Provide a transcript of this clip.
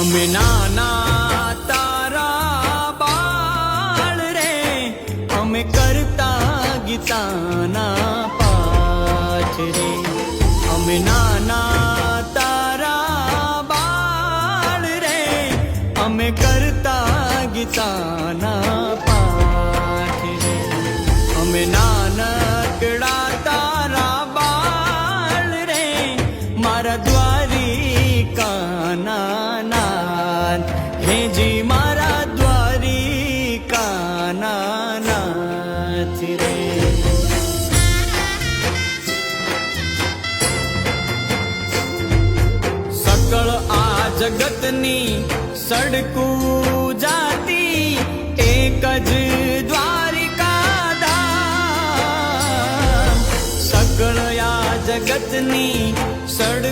અમે નાના તારા બાળ રે, અમે કરતા ગીતાના પાઠ રે. અમે નાના તારા બાળ રે, અમે કરતા ગીતાના પાઠ રે. અમે નાનકડા તારા બાળ રે, મારા દ્વારિકાના નાથ, હેજી મારા દ્વારિકાના નાથ રે. સકળ આ જગતની સડકું જાતી, એક જ દ્વારિકા ધામ. સકળ આ જગતની સડ